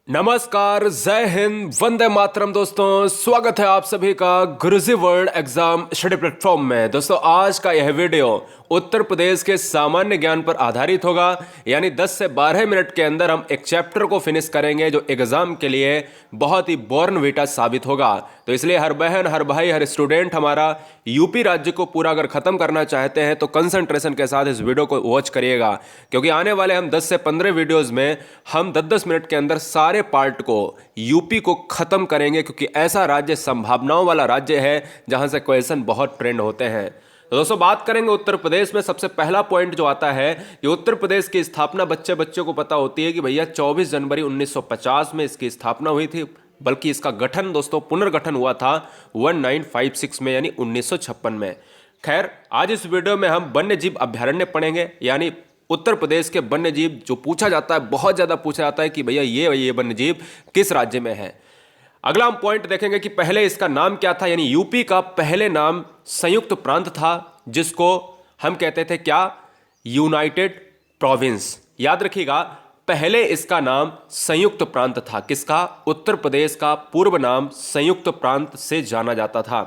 नमस्कार, जय हिंद, वंदे मातरम। दोस्तों, स्वागत है आप सभी का गुरुजी वर्ल्ड एग्जाम स्टडी प्लेटफॉर्म में। दोस्तों, आज का यह वीडियो उत्तर प्रदेश के सामान्य ज्ञान पर आधारित होगा। यानी 10 से 12 मिनट के अंदर हम एक चैप्टर को फिनिश करेंगे जो एग्जाम के लिए बहुत ही बॉर्नविटा साबित होगा। तो इसलिए हर बहन, हर भाई, हर स्टूडेंट हमारा यूपी राज्य को पूरा अगर खत्म करना चाहते हैं तो कंसंट्रेशन के साथ इस वीडियो को वॉच करिएगा, क्योंकि आने वाले हम 10 से 15 वीडियोज में हम 10-10 मिनट के अंदर सारे पार्ट को यूपी को खत्म करेंगे, क्योंकि ऐसा राज्य संभावनाओं वाला राज्य है जहां से क्वेश्चन बहुत ट्रेंड होते हैं। तो दोस्तों, बात करेंगे उत्तर प्रदेश में। सबसे पहला पॉइंट जो आता है कि उत्तर प्रदेश की स्थापना बच्चे बच्चों को पता होती है कि भैया 24 जनवरी 1950 में इसकी स्थापना हुई थी, बल्कि इसका गठन दोस्तों पुनर्गठन हुआ था 1956 में, यानी 1956 में। खैर, आज इस वीडियो में हम वन्य जीव अभ्यारण्य पढ़ेंगे, यानी उत्तर प्रदेश के वन्य जीव जो पूछा जाता है, बहुत ज्यादा पूछा जाता है कि भैया ये वन्य जीव किस राज्य में है। अगला हम पॉइंट देखेंगे कि पहले इसका नाम क्या था। यानी यूपी का पहले नाम संयुक्त प्रांत था, जिसको हम कहते थे क्या, यूनाइटेड प्रोविंस। याद रखिएगा, पहले इसका नाम संयुक्त प्रांत था। किसका? उत्तर प्रदेश का पूर्व नाम संयुक्त प्रांत से जाना जाता था।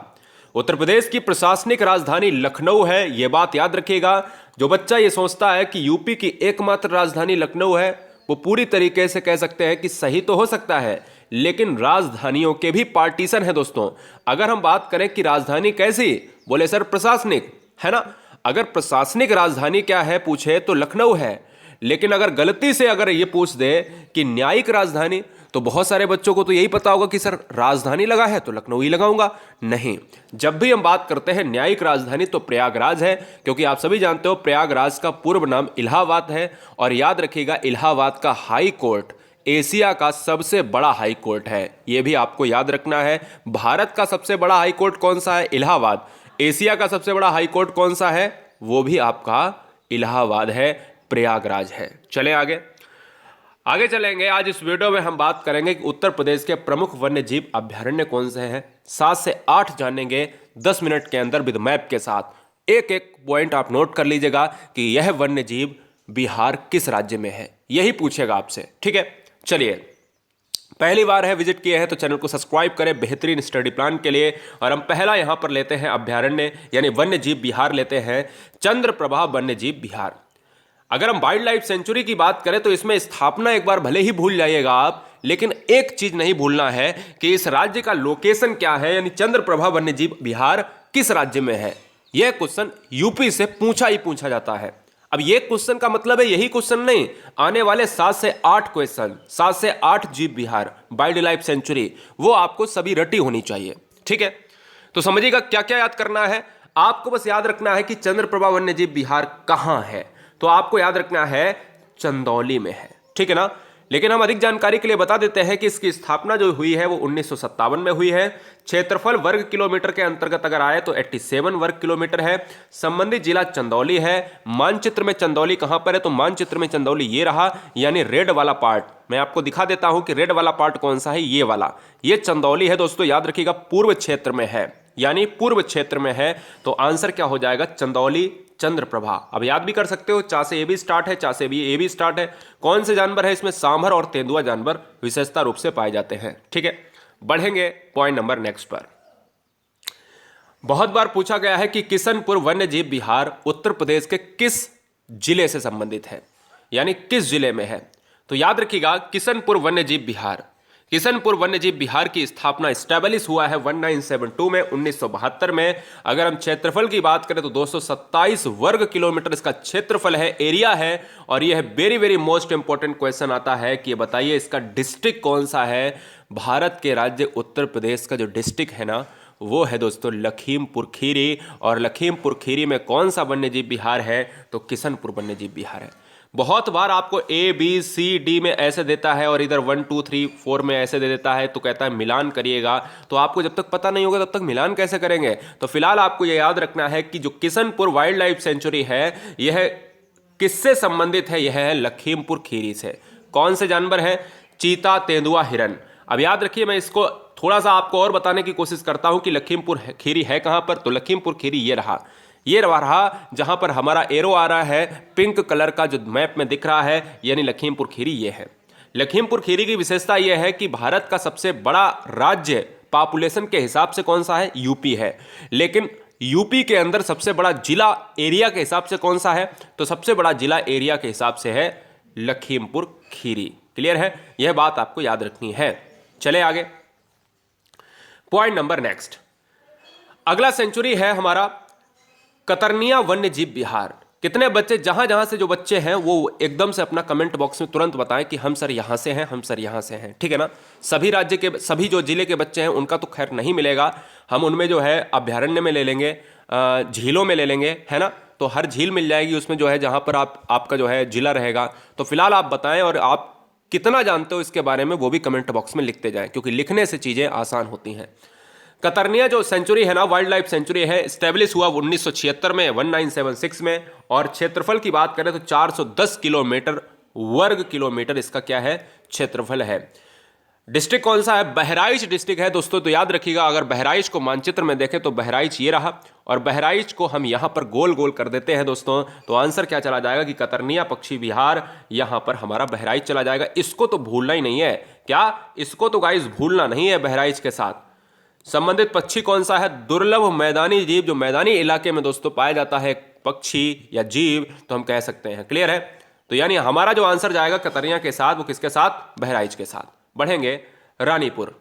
उत्तर प्रदेश की प्रशासनिक राजधानी लखनऊ है, यह बात याद रखिएगा। जो बच्चा ये सोचता है कि यूपी की एकमात्र राजधानी लखनऊ है, वो पूरी तरीके से कह सकते हैं कि सही तो हो सकता है, लेकिन राजधानियों के भी पार्टीशन है दोस्तों। अगर हम बात करें कि राजधानी कैसी, बोले सर प्रशासनिक, है ना। अगर प्रशासनिक राजधानी क्या है पूछे तो लखनऊ है, लेकिन अगर गलती से अगर ये पूछ दे कि न्यायिक राजधानी, तो बहुत सारे बच्चों को तो यही पता होगा कि सर राजधानी लगा है तो लखनऊ ही लगाऊंगा। नहीं, जब भी हम बात करते हैं न्यायिक राजधानी तो प्रयागराज है, क्योंकि आप सभी जानते हो प्रयागराज का पूर्व नाम इलाहाबाद है। और याद रखिएगा, इलाहाबाद का हाई कोर्ट एशिया का सबसे बड़ा हाई कोर्ट है, यह भी आपको याद रखना है। भारत का सबसे बड़ा हाई कोर्ट कौन सा है? इलाहाबाद। एशिया का सबसे बड़ा हाई कोर्ट कौन सा है? वो भी आपका इलाहाबाद है, प्रयागराज है। चलें आगे चलेंगे। आज इस वीडियो में हम बात करेंगे कि उत्तर प्रदेश के प्रमुख वन्य जीव अभ्यारण्य कौन से हैं। 7 से 8 जानेंगे 10 मिनट के अंदर विद मैप के साथ। एक एक पॉइंट आप नोट कर लीजिएगा कि यह वन्य जीव बिहार किस राज्य में है, यही पूछेगा आपसे। ठीक है, चलिए, पहली बार है विजिट किए हैं तो चैनल को सब्सक्राइब करें बेहतरीन स्टडी प्लान के लिए। और हम पहला यहां पर लेते हैं अभ्यारण्य यानी वन्य जीव बिहार लेते हैं, चंद्रप्रभा वन्य जीव बिहार। अगर हम वाइल्ड लाइफ सेंचुरी की बात करें तो इसमें स्थापना एक बार भले ही भूल जाइएगा आप, लेकिन एक चीज नहीं भूलना है कि इस राज्य का लोकेशन क्या है, यानी चंद्रप्रभा वन्य जीव बिहार किस राज्य में है। यह क्वेश्चन यूपी से पूछा जाता है। अब यह क्वेश्चन का मतलब है यही क्वेश्चन नहीं, आने वाले 7 से 8 क्वेश्चन, 7 से 8 जीव बिहार वाइल्ड लाइफ सेंचुरी, वो आपको सभी रटी होनी चाहिए। ठीक है, तो समझिएगा क्या क्या याद करना है। आपको बस याद रखना है कि चंद्रप्रभा वन्य जीव बिहार कहां है, तो आपको याद रखना है चंदौली में है। ठीक है ना। लेकिन हम अधिक जानकारी के लिए बता देते हैं कि इसकी स्थापना जो हुई है वो 1957 में हुई है। क्षेत्रफल वर्ग किलोमीटर के अंतर्गत अगर आए तो 87 वर्ग किलोमीटर है। संबंधित जिला चंदौली है। मानचित्र में चंदौली कहां पर है, तो मानचित्र में चंदौली ये रहा, यानी रेड वाला पार्ट। मैं आपको दिखा देता हूं कि रेड वाला पार्ट कौन सा है, ये वाला, ये चंदौली है दोस्तों। याद रखिएगा, पूर्व क्षेत्र में है, यानी पूर्व क्षेत्र में है। तो आंसर क्या हो जाएगा? चंदौली, चंद्रप्रभा। अब याद भी कर सकते हो, चा से ए भी स्टार्ट है, चा से भी ए भी स्टार्ट है। कौन से जानवर है इसमें? सांभर और तेंदुआ जानवर विशेषता रूप से पाए जाते हैं। ठीक है, बढ़ेंगे पॉइंट नंबर नेक्स्ट पर। बहुत बार पूछा गया है कि किशनपुर वन्य जीव बिहार उत्तर प्रदेश के किस जिले से संबंधित है, यानी किस जिले में है। तो याद रखिएगा, किशनपुर वन्य जीव बिहार, किशनपुर वन्यजीव बिहार की स्थापना स्टैब्लिश हुआ है 1972 में, 1972 में। अगर हम क्षेत्रफल की बात करें तो 227 वर्ग किलोमीटर इसका क्षेत्रफल है, एरिया है। और यह very very most important question आता है कि बताइए इसका डिस्ट्रिक्ट कौन सा है। भारत के राज्य उत्तर प्रदेश का जो डिस्ट्रिक्ट है ना, वो है दोस्तों लखीमपुर खीरी। और लखीमपुर खीरी में कौन सा वन्यजीव बिहार है, तो किशनपुर वन्यजीव बिहार है। बहुत बार आपको ए बी सी डी में ऐसे देता है और इधर 1 2 3 4 में ऐसे दे देता है, तो कहता है मिलान करिएगा। तो आपको जब तक पता नहीं होगा तब तक मिलान कैसे करेंगे। तो फिलहाल आपको यह याद रखना है कि जो किशनपुर वाइल्ड लाइफ सेंचुरी है, यह किससे संबंधित है? यह है लखीमपुर खीरी से। कौन से जानवर है? चीता, तेंदुआ, हिरन। अब याद रखिए, मैं इसको थोड़ा सा आपको और बताने की कोशिश करता हूं कि लखीमपुर खीरी है कहां पर। तो लखीमपुर खीरी ये रहा जहां पर हमारा एरो आ रहा है, पिंक कलर का जो मैप में दिख रहा है, यानी लखीमपुर खीरी ये है। लखीमपुर खीरी की विशेषता यह है कि भारत का सबसे बड़ा राज्य पॉपुलेशन के हिसाब से कौन सा है, यूपी है। लेकिन यूपी के अंदर सबसे बड़ा जिला एरिया के हिसाब से कौन सा है, तो सबसे बड़ा जिला एरिया के हिसाब से है लखीमपुर खीरी। क्लियर है, यह बात आपको याद रखनी है। चले आगे, पॉइंट नंबर नेक्स्ट। अगला सेंचुरी है हमारा कतरनिया वन्य जीव विहार। कितने बच्चे, जहां जहां से जो बच्चे हैं वो एकदम से अपना कमेंट बॉक्स में तुरंत बताएं कि हम सर यहां से हैं, हम सर यहां से हैं, ठीक है ना। सभी राज्य के, सभी जो जिले के बच्चे हैं उनका तो खैर नहीं मिलेगा, हम उनमें जो है अभ्यारण्य में ले लेंगे, झीलों में ले लेंगे, है ना। तो हर झील मिल जाएगी उसमें जो है, जहां पर आपका जो है जिला रहेगा। तो फिलहाल आप बताएं और आप कितना जानते हो इसके बारे में वो भी कमेंट बॉक्स में लिखते जाएं, क्योंकि लिखने से चीजें आसान होती हैं। कतरनिया जो सेंचुरी है ना, वाइल्ड लाइफ सेंचुरी है, स्टैब्लिश हुआ 1976 में 1976 में, और क्षेत्रफल की बात करें तो 410 किलोमीटर वर्ग किलोमीटर इसका क्या है, क्षेत्रफल है। डिस्ट्रिक्ट कौन सा है, बहराइच डिस्ट्रिक्ट है दोस्तों। तो याद रखिएगा, अगर बहराइच को मानचित्र में देखें तो बहराइच ये रहा, और बहराइच को हम यहां पर गोल गोल कर देते हैं दोस्तों, तो आंसर क्या चला जाएगा कि कतरनिया पक्षी विहार, यहां पर हमारा बहराइच चला जाएगा। इसको तो भूलना ही नहीं है, क्या इसको तो गाइस भूलना नहीं है। बहराइच के साथ संबंधित पक्षी कौन सा है, दुर्लभ मैदानी जीव, जो मैदानी इलाके में दोस्तों पाया जाता है पक्षी या जीव, तो हम कह सकते हैं। क्लियर है, तो यानी हमारा जो आंसर जाएगा कतरनिया के साथ, वो किसके साथ, बहराइच के साथ। बढ़ेंगे रानीपुर।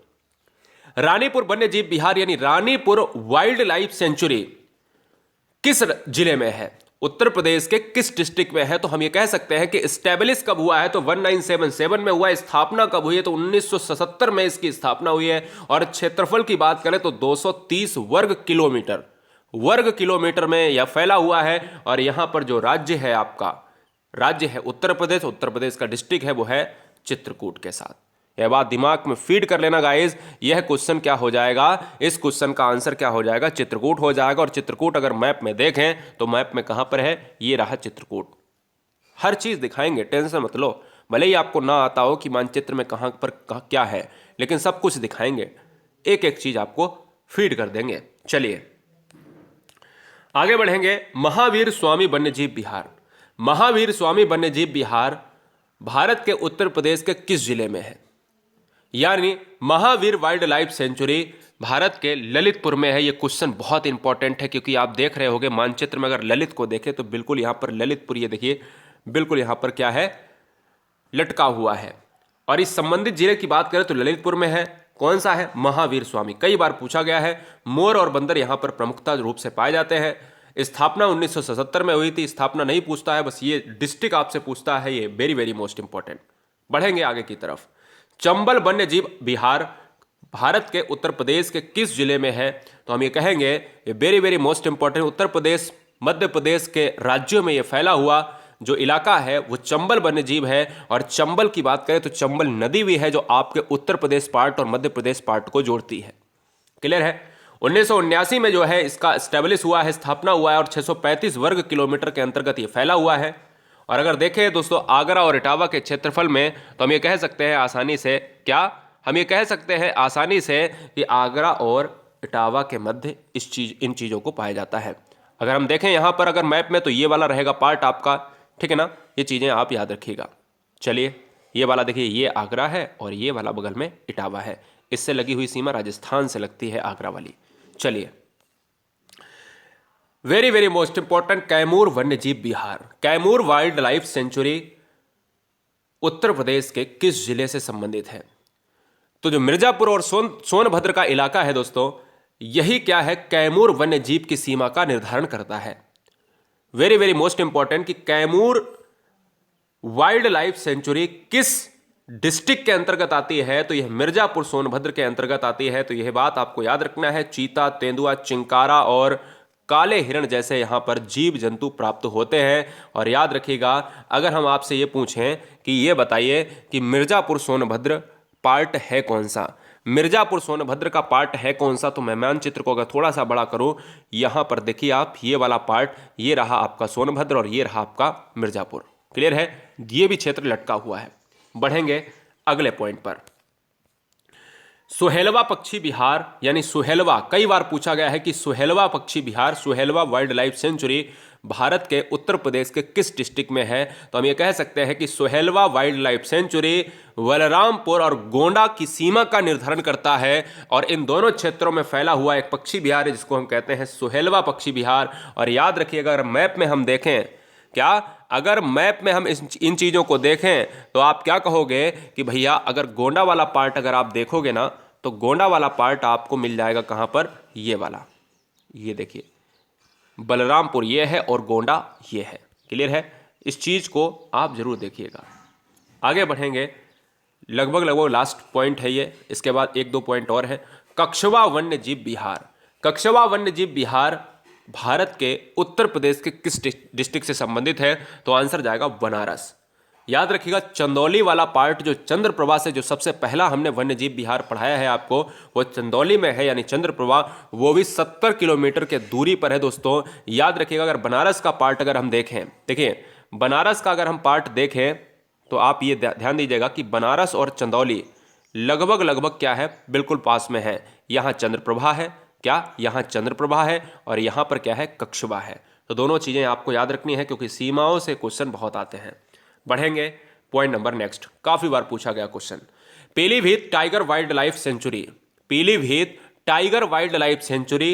रानीपुर वन्य जीव विहार यानी रानीपुर वाइल्ड लाइफ सेंचुरी किस जिले में है, उत्तर प्रदेश के किस डिस्ट्रिक्ट में है। तो हम ये कह सकते हैं कि स्टैब्लिश कब हुआ है, तो 1977 में हुआ। स्थापना कब हुई है, तो 1977 में इसकी स्थापना हुई है। और क्षेत्रफल की बात करें तो 230 वर्ग किलोमीटर में यह फैला हुआ है। और यहां पर जो राज्य है, आपका राज्य है उत्तर प्रदेश, उत्तर प्रदेश का डिस्ट्रिक्ट है वो है चित्रकूट के साथ। यह बात दिमाग में फीड कर लेना गाइस, यह क्वेश्चन क्या हो जाएगा, इस क्वेश्चन का आंसर क्या हो जाएगा, चित्रकूट हो जाएगा। और चित्रकूट अगर मैप में देखें तो मैप में कहां पर है, ये रहा चित्रकूट। हर चीज दिखाएंगे, टेंशन मत लो, भले ही आपको ना आता हो कि मानचित्र में कहां पर क्या है, लेकिन सब कुछ दिखाएंगे, एक एक चीज आपको फीड कर देंगे। चलिए आगे बढ़ेंगे। महावीर स्वामी वन्यजीव विहार। महावीर स्वामी वन्यजीव विहार भारत के उत्तर प्रदेश के किस जिले में है, यानी Mahavir wild life sanctuary Bharat के ललितपुर में है। यह क्वेश्चन बहुत इंपॉर्टेंट है, क्योंकि आप देख रहे होंगे मानचित्र में, अगर ललित को देखें तो बिल्कुल यहां पर ललितपुर, ये देखिए बिल्कुल यहां पर क्या है, लटका हुआ है। और इस संबंधित जिले की बात करें तो ललितपुर में है। कौन सा है, महावीर स्वामी। कई बार पूछा गया है। मोर और बंदर यहां पर प्रमुखता रूप से पाए जाते हैं। स्थापना 1977 में हुई थी। स्थापना नहीं पूछता है, बस ये डिस्ट्रिक्ट आपसे पूछता है, ये वेरी वेरी मोस्ट इंपॉर्टेंट। बढ़ेंगे आगे की तरफ। चंबल वन्य जीव विहार भारत के उत्तर प्रदेश के किस जिले में है, तो हम ये कहेंगे, ये very very most important, Uttar Pradesh Madhya Pradesh के राज्यों में ये फैला हुआ जो इलाका है वो चंबल वन्य जीव है। और चंबल की बात करें तो चंबल नदी भी है, जो आपके उत्तर प्रदेश पार्ट और मध्य प्रदेश पार्ट को जोड़ती है। क्लियर है। 1979 में जो है इसका स्टैब्लिश हुआ है, स्थापना हुआ है, और 635 वर्ग किलोमीटर के अंतर्गत ये फैला हुआ है। और अगर देखें दोस्तों आगरा और इटावा के क्षेत्रफल में, तो हम ये कह सकते हैं आसानी से, क्या हम ये कह सकते हैं आसानी से कि आगरा और इटावा के मध्य इन चीज़ों को पाया जाता है। अगर हम देखें यहाँ पर अगर मैप में, तो ये वाला रहेगा पार्ट आपका, ठीक है ना। ये चीज़ें आप याद रखिएगा। चलिए ये वाला देखिए, ये आगरा है और ये वाला बगल में इटावा है। इससे लगी हुई सीमा राजस्थान से लगती है, आगरा वाली। चलिए very very most important, Kaimur वन्यजीव विहार। Kaimur wild life sanctuary Uttar Pradesh के किस जिले से संबंधित है, तो जो मिर्जापुर और सोनभद्र का इलाका है दोस्तों, यही क्या है, कैमूर वन्यजीव की सीमा का निर्धारण करता है। वेरी वेरी मोस्ट इंपॉर्टेंट कि कैमूर वाइल्ड लाइफ सेंचुरी किस डिस्ट्रिक्ट के अंतर्गत आती है, तो यह मिर्जापुर सोनभद्र के अंतर्गत आती है। तो यह बात आपको याद रखना है। चीता, तेंदुआ, चिंकारा और काले हिरण जैसे यहां पर जीव जंतु प्राप्त होते हैं। और याद रखिएगा, अगर हम आपसे यह पूछें कि यह बताइए कि मिर्जापुर सोनभद्र पार्ट है कौन सा, मिर्जापुर सोनभद्र का पार्ट है कौन सा, तो मैं मानचित्र को अगर थोड़ा सा बड़ा करूं, यहां पर देखिए आप, ये वाला पार्ट, ये रहा आपका सोनभद्र और ये रहा आपका मिर्जापुर। क्लियर है, ये भी क्षेत्र लटका हुआ है। बढ़ेंगे अगले पॉइंट पर। सुहेलवा पक्षी विहार यानी सुहेलवा, कई बार पूछा गया है कि सुहेलवा पक्षी विहार, Suhelwa wildlife sanctuary Bharat के उत्तर प्रदेश के किस डिस्ट्रिक्ट में है? तो हम ये कह सकते हैं कि Suhelwa wildlife century Balrampur और गोंडा की सीमा का निर्धारण करता है और इन दोनों क्षेत्रों में फैला हुआ एक पक्षी विहार है जिसको हम कहते हैं सुहेलवा पक्षी विहार। और याद रखिएगा, अगर मैप में हम देखें, क्या अगर मैप में हम इन चीज़ों को देखें तो आप क्या कहोगे कि भैया अगर गोंडा वाला पार्ट अगर आप देखोगे ना तो गोंडा वाला पार्ट आपको मिल जाएगा कहाँ पर? ये वाला, ये देखिए बलरामपुर ये है और गोंडा ये है। क्लियर है? इस चीज़ को आप जरूर देखिएगा। आगे बढ़ेंगे, लगभग लास्ट पॉइंट है ये, इसके बाद एक दो पॉइंट और है। कक्षवा वन्य जीव विहार, कक्षवा वन्य जीव विहार भारत के उत्तर प्रदेश के किस डिस्ट्रिक्ट से संबंधित है? तो आंसर जाएगा बनारस। याद रखिएगा, चंदौली वाला पार्ट जो चंद्रप्रभा से जो सबसे पहला हमने वन्यजीव विहार पढ़ाया है आपको, वो चंदौली में है, यानी चंद्रप्रभा, वो भी 70 किलोमीटर के दूरी पर है दोस्तों। याद रखिएगा, अगर बनारस का पार्ट अगर हम देखें, देखिए बनारस का अगर हम पार्ट देखें तो आप ये ध्यान दीजिएगा कि बनारस और चंदौली लगभग क्या है, बिल्कुल पास में है। यहाँ चंद्रप्रभा है, क्या यहाँ चंद्रप्रभा है, और यहाँ पर क्या है, कक्षवा है। तो दोनों चीज़ें आपको याद रखनी है क्योंकि सीमाओं से क्वेश्चन बहुत आते हैं। बढ़ेंगे पॉइंट नंबर नेक्स्ट, काफी बार पूछा गया question, Pilibhit tiger wild life sanctuary, Pilibhit tiger wild life sanctuary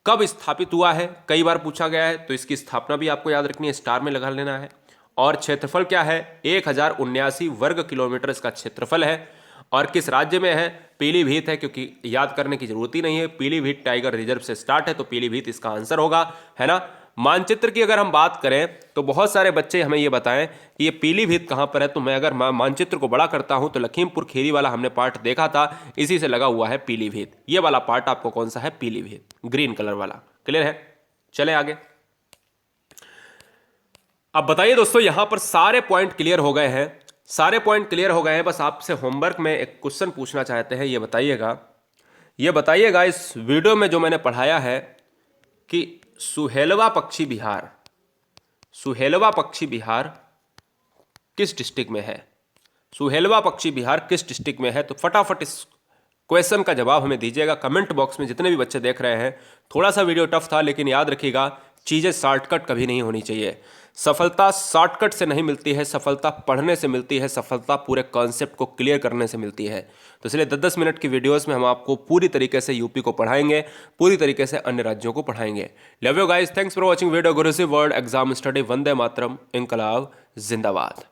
कब स्थापित हुआ है? कई बार पूछा गया है, तो इसकी स्थापना भी आपको याद रखनी है, स्टार में लगा लेना है। और क्षेत्रफल क्या है? 1079 वर्ग किलोमीटर इसका क्षेत्रफल है। और किस राज्य में है? पीलीभीत है, क्योंकि याद करने की जरूरत ही नहीं है, पीलीभीत टाइगर रिजर्व से स्टार्ट है, तो पीलीभीत इसका आंसर होगा, है ना। मानचित्र की अगर हम बात करें तो बहुत सारे बच्चे हमें ये बताएं कि ये पीलीभीत कहाँ पर है, तो मैं अगर मानचित्र को बड़ा करता हूं तो लखीमपुर खीरी वाला हमने पार्ट देखा था, इसी से लगा हुआ है पीलीभीत। ये वाला पार्ट आपको कौन सा है? पीलीभीत, ग्रीन कलर वाला। क्लियर है? चले आगे। अब बताइए दोस्तों, यहां पर सारे पॉइंट क्लियर हो गए हैं, सारे पॉइंट क्लियर हो गए हैं। बस आपसे होमवर्क में एक क्वेश्चन पूछना चाहते हैं, ये बताइएगा इस वीडियो में जो मैंने पढ़ाया है कि सुहेलवा पक्षी विहार, सुहेलवा पक्षी विहार किस डिस्ट्रिक्ट में है? सुहेलवा पक्षी विहार किस डिस्ट्रिक्ट में है? तो फटाफट इस क्वेश्चन का जवाब हमें दीजिएगा कमेंट बॉक्स में। जितने भी बच्चे देख रहे हैं, थोड़ा सा वीडियो टफ था, लेकिन याद रखिएगा चीज़ें शॉर्टकट कभी नहीं होनी चाहिए। सफलता शॉर्टकट से नहीं मिलती है, सफलता पढ़ने से मिलती है, सफलता पूरे कॉन्सेप्ट को क्लियर करने से मिलती है। तो इसलिए 10-10 मिनट की वीडियोस में हम आपको पूरी तरीके से यूपी को पढ़ाएंगे, पूरी तरीके से अन्य राज्यों को पढ़ाएंगे। Love you guys, thanks for watching video Guruji world exam study. वंदे मातरम, इनकलाब जिंदाबाद।